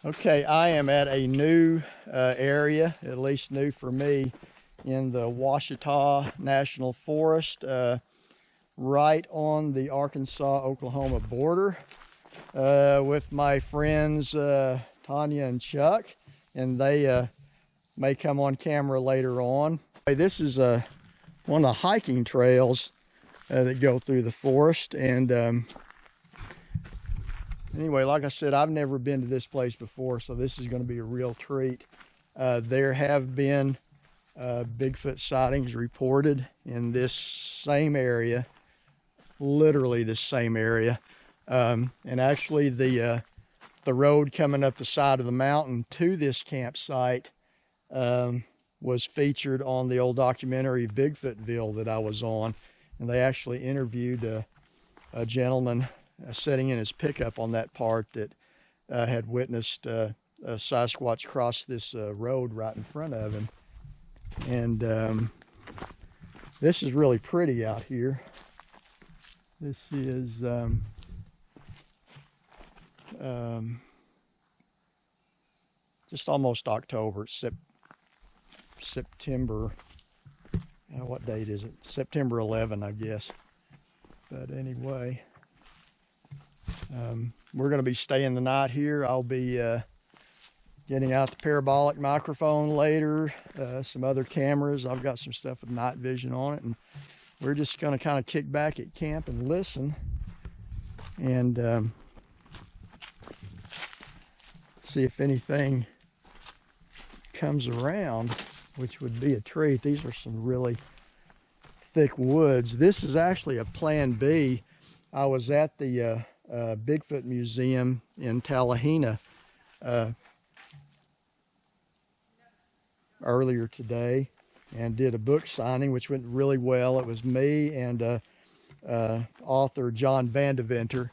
Okay, I am at a new area, at least new for me, in the Ouachita National Forest, right on the Arkansas-Oklahoma border, with my friends Tanya and Chuck, and they may come on camera later on. This is one of the hiking trails that go through the forest, and anyway, like I said, I've never been to this place before, so this is going to be a real treat. There have been Bigfoot sightings reported in this same area, literally this same area. And actually the road coming up the side of the mountain to this campsite was featured on the old documentary Bigfootville that I was on. And they actually interviewed a gentleman sitting in his pickup on that part that had witnessed a Sasquatch cross this road right in front of him. And this is really pretty out here. This is just almost October. It's September. What date is it? September 11, I guess. But anyway, we're going to be staying the night here. I'll be getting out the parabolic microphone later, some other cameras. I've got some stuff with night vision on it, and we're just going to kind of kick back at camp and listen and see if anything comes around, which would be a treat. These are some really thick woods. This is actually a plan B. I was at the Bigfoot Museum in Tallahena earlier today and did a book signing, which went really well. It was me and author John Vandeventer,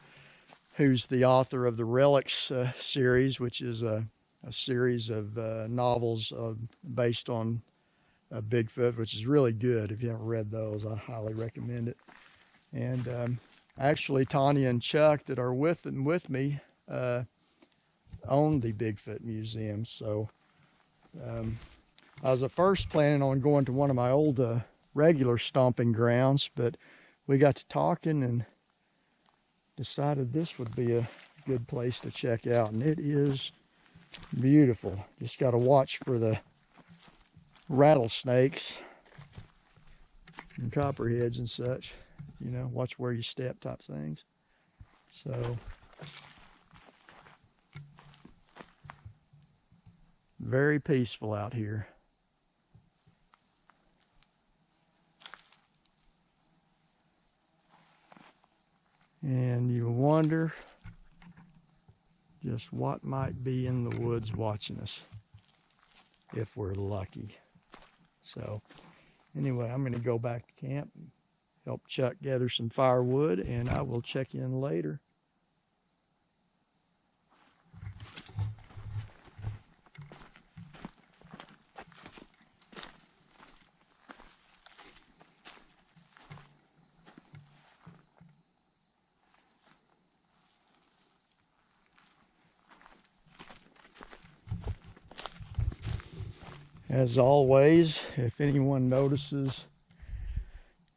who's the author of the Relics series, which is a series of novels based on Bigfoot, which is really good. If you haven't read those, I highly recommend it. And actually, Tanya and Chuck that are with me own the Bigfoot Museum. So I was at first planning on going to one of my old regular stomping grounds, but we got to talking and decided this would be a good place to check out. And it is beautiful. Just got to watch for the rattlesnakes and copperheads and such. You know, watch where you step type things. So very peaceful out here. And you wonder just what might be in the woods watching us if we're lucky. So anyway, I'm going to go back to camp and help Chuck gather some firewood, and I will check in later. As always, if anyone notices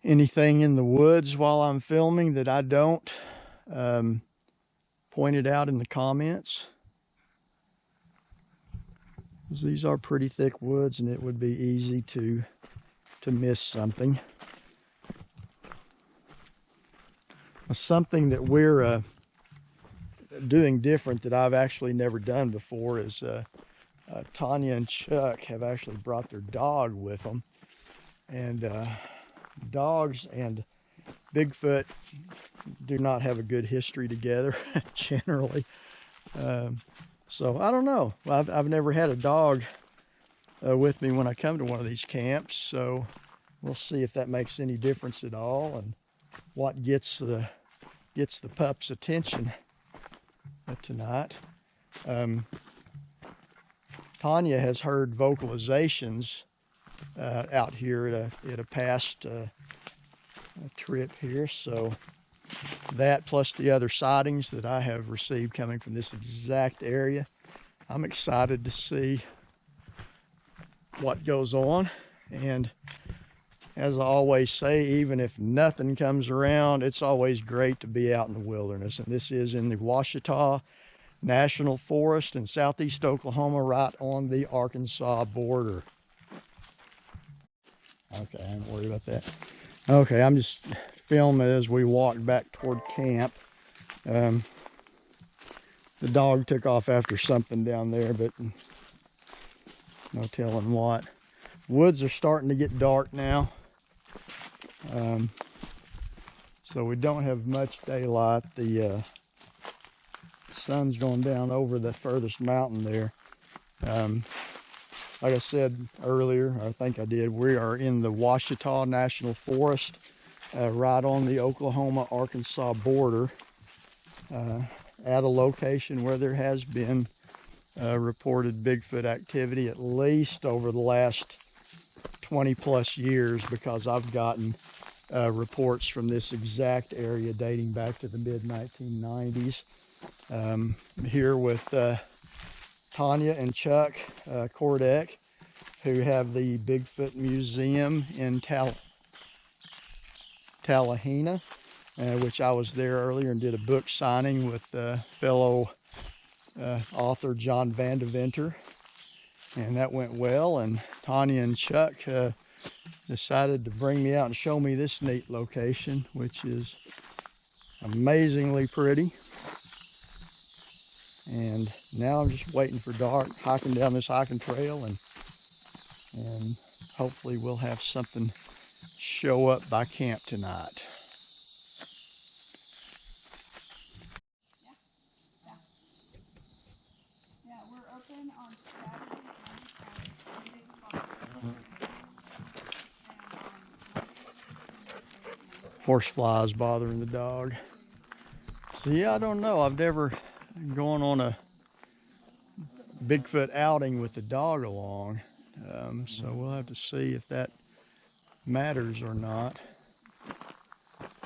anything in the woods while I'm filming that I don't, point it out in the comments. These are pretty thick woods, and it would be easy to miss something. Something that we're doing different that I've actually never done before is Tanya and Chuck have actually brought their dog with them. And dogs and Bigfoot do not have a good history together generally. So I don't know. I've never had a dog with me when I come to one of these camps. So we'll see if that makes any difference at all and what gets the pup's attention tonight. Tanya has heard vocalizations out here at a past trip here, so that plus the other sightings that I have received coming from this exact area I'm excited to see what goes on. And as I always say, even if nothing comes around, it's always great to be out in the wilderness. And this is in the Ouachita National Forest in southeast Oklahoma, right on the Arkansas border. Okay, I ain't worried about that. Okay, I'm just filming as we walk back toward camp. The dog took off after something down there, but no telling what. Woods are starting to get dark now. So we don't have much daylight. The sun's going down over the furthest mountain there. Like I said earlier, I think I did, we are in the Ouachita National Forest, right on the Oklahoma-Arkansas border, at a location where there has been reported Bigfoot activity at least over the last 20 plus years, because I've gotten reports from this exact area dating back to the mid-1990s. Here with Tanya and Chuck Kordek, who have the Bigfoot Museum in Tallahena, which I was there earlier and did a book signing with fellow author John Vandeventer, and that went well. And Tanya and Chuck decided to bring me out and show me this neat location, which is amazingly pretty. And now I'm just waiting for dark, hiking down this hiking trail, and hopefully we'll have something show up by camp tonight. Yeah, we're open on Saturday and Horseflies bothering the dog. So yeah, I don't know. I've never gone on a Bigfoot outing with the dog along. So we'll have to see if that matters or not.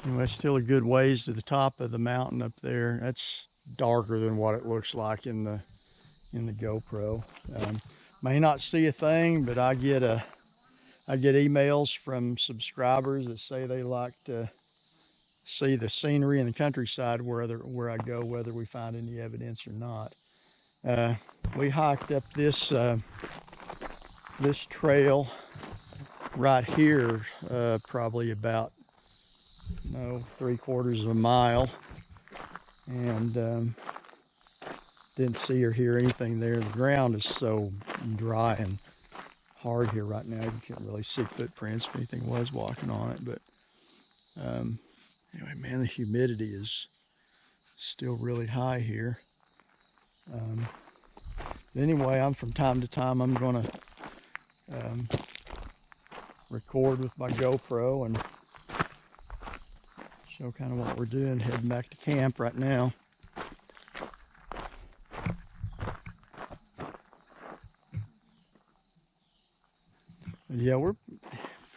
Anyway, it's still a good ways to the top of the mountain up there. That's darker than what it looks like in the GoPro. May not see a thing, but I get emails from subscribers that say they like to see the scenery and the countryside where I go, whether we find any evidence or not. We hiked up this this trail right here, probably about 3/4 of a mile, and didn't see or hear anything there. The ground is so dry and hard here right now, you can't really see footprints if anything was walking on it. But anyway, man, the humidity is still really high here. Anyway, from time to time, I'm going to record with my GoPro and show kind of what we're doing, heading back to camp right now. Yeah, we're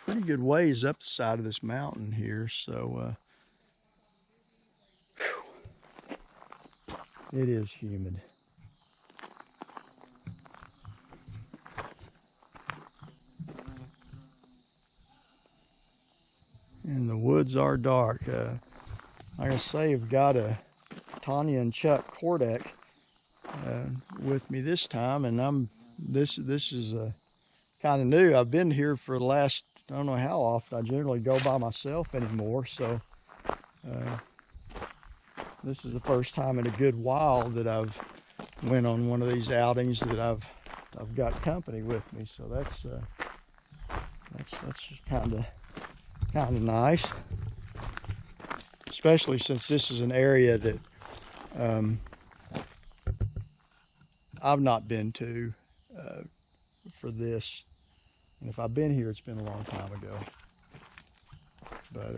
pretty good ways up the side of this mountain here, so it is humid. And the woods are dark. Like I say, I've got Tanya and Chuck Kordek with me this time, and this is kind of new. I've been here for the last, I don't know how often. I generally go by myself anymore, so this is the first time in a good while that I've went on one of these outings that I've got company with me. So that's kind of nice, especially since this is an area that I've not been to for this. And if I've been here, it's been a long time ago. But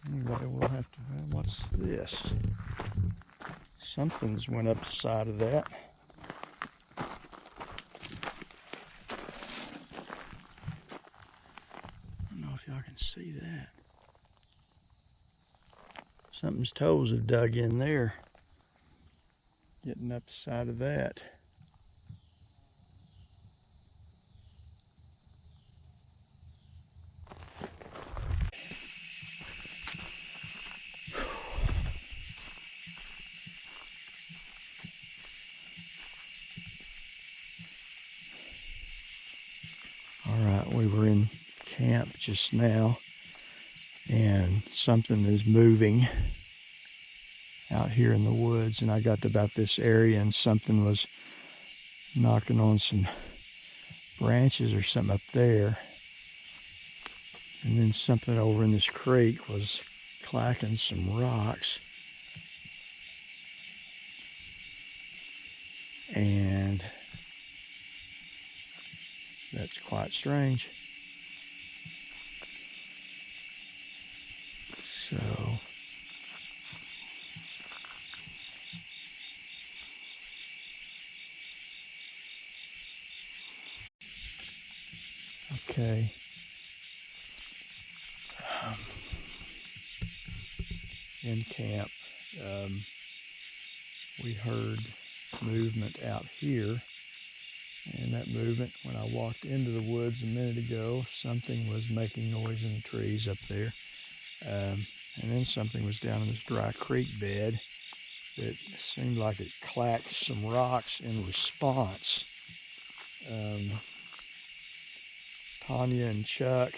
anyway, we'll have to, what's this? Something's went up the side of that. I don't know if y'all can see that. Something's toes have dug in there. Getting up the side of that. All right, we were in camp just now, and something is moving out here in the woods, and I got to about this area and something was knocking on some branches or something up there, and then something over in this creek was clacking some rocks, and that's quite strange. So okay. In camp, we heard movement out here, and that movement, when I walked into the woods a minute ago, something was making noise in the trees up there, and then something was down in this dry creek bed that seemed like it clacked some rocks in response. Tanya and Chuck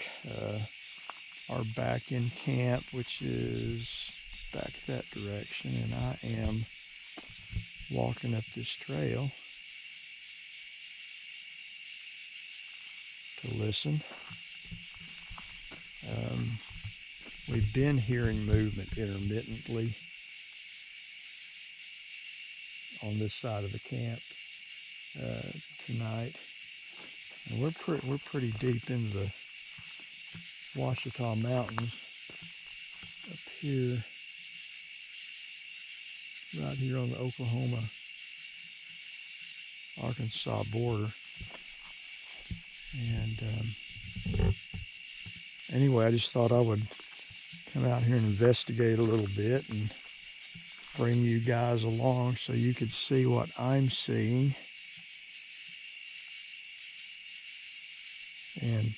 are back in camp, which is back that direction, and I am walking up this trail to listen. We've been hearing movement intermittently on this side of the camp tonight, and we're pretty deep into the Ouachita Mountains up here, right here on the Oklahoma-Arkansas border. And anyway, I just thought I would come out here and investigate a little bit and bring you guys along so you could see what I'm seeing. And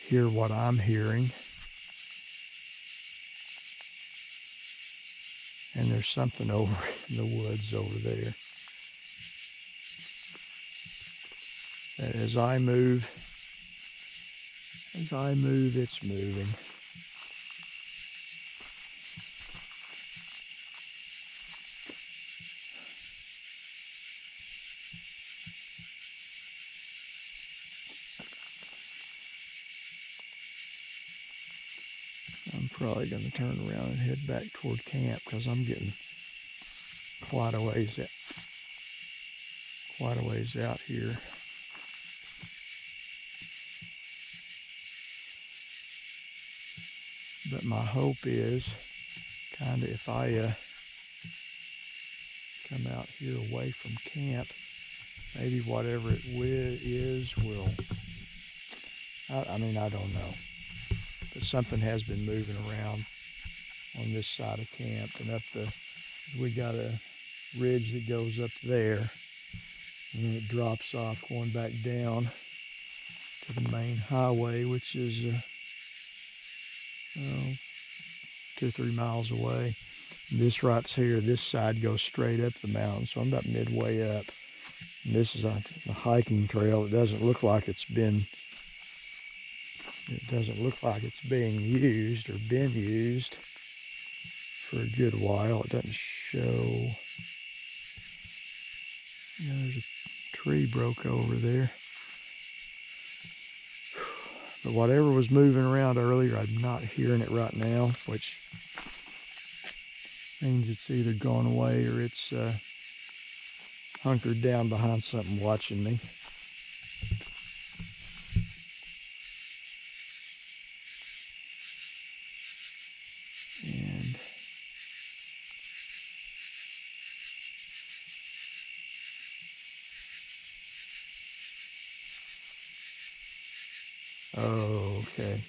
hear what I'm hearing. And there's something over in the woods over there. That as I move, it's moving. I'm probably going to turn around and head back toward camp because I'm getting quite a ways out here. But my hope is kind of, if I come out here away from camp, maybe whatever it is will, I mean, I don't know. But something has been moving around on this side of camp, and we got a ridge that goes up there, and then it drops off going back down to the main highway, which is 2 or 3 miles away. And this right here, this side goes straight up the mountain, so I'm about midway up. And this is a hiking trail. It doesn't look like it's being used or been used for a good while. It doesn't show. There's a tree broke over there. But whatever was moving around earlier, I'm not hearing it right now, which means it's either gone away or it's hunkered down behind something watching me. And oh, Okay.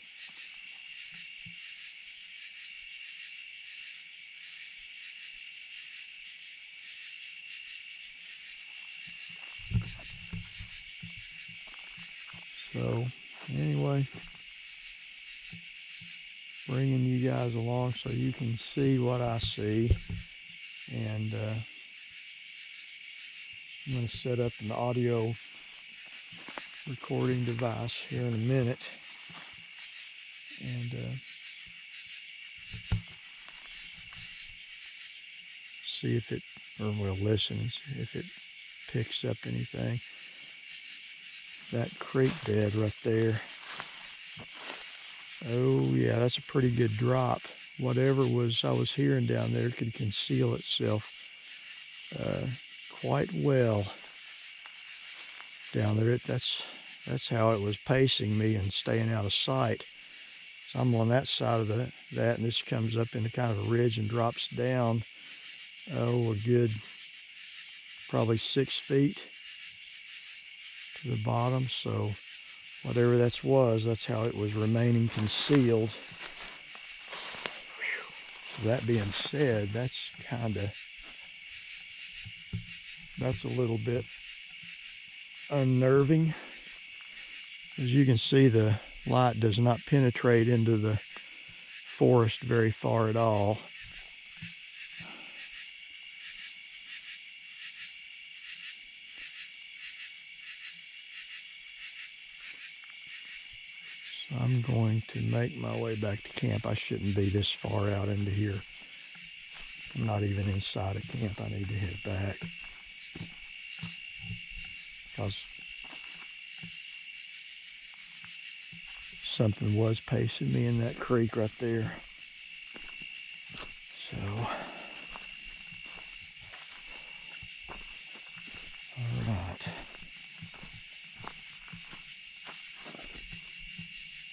So, anyway, bringing you guys along so you can see what I see. And I'm going to set up an audio recording device here in a minute. And see if it, or we'll listen and see if it picks up anything. That creek bed right there. Oh yeah, that's a pretty good drop. Whatever I was hearing down there could conceal itself quite well down there. That's how it was pacing me and staying out of sight. So I'm on that side of that, and this comes up into kind of a ridge and drops down. Oh, a good probably 6 feet to the bottom. So whatever that's how it was remaining concealed. So that being said, that's a little bit unnerving. As you can see, the light does not penetrate into the forest very far at all. So I'm going to make my way back to camp. I shouldn't be this far out into here. I'm not even inside of camp. I need to head back, because something was pacing me in that creek right there. So, all right.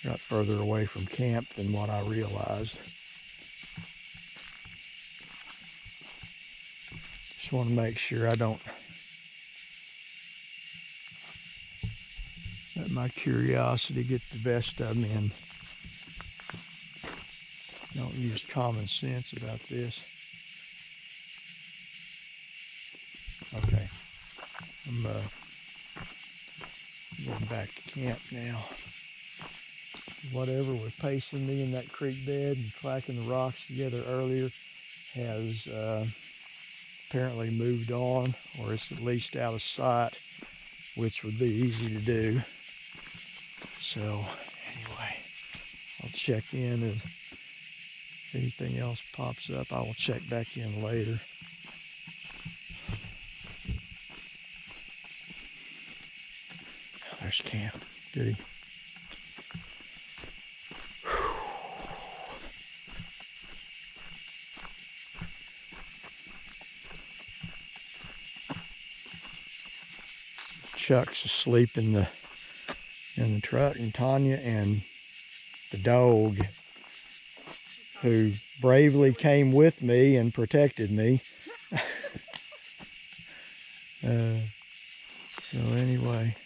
Got further away from camp than what I realized. Just want to make sure I don't let my curiosity get the best of me and don't use common sense about this. Okay, I'm going back to camp now. Whatever was pacing me in that creek bed and clacking the rocks together earlier has apparently moved on, or it's at least out of sight, which would be easy to do. So anyway, I'll check in, and if anything else pops up, I will check back in later. There's camp. Goody. Chuck's asleep in the truck, and Tanya and the dog, who bravely came with me and protected me. So anyway,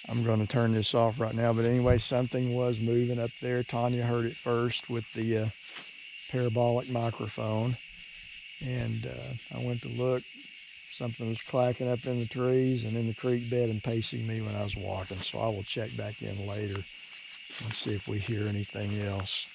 I'm going to turn this off right now, but anyway, something was moving up there. Tanya heard it first with the parabolic microphone, and I went to look. Something was clacking up in the trees and in the creek bed and pacing me when I was walking. So I will check back in later and see if we hear anything else.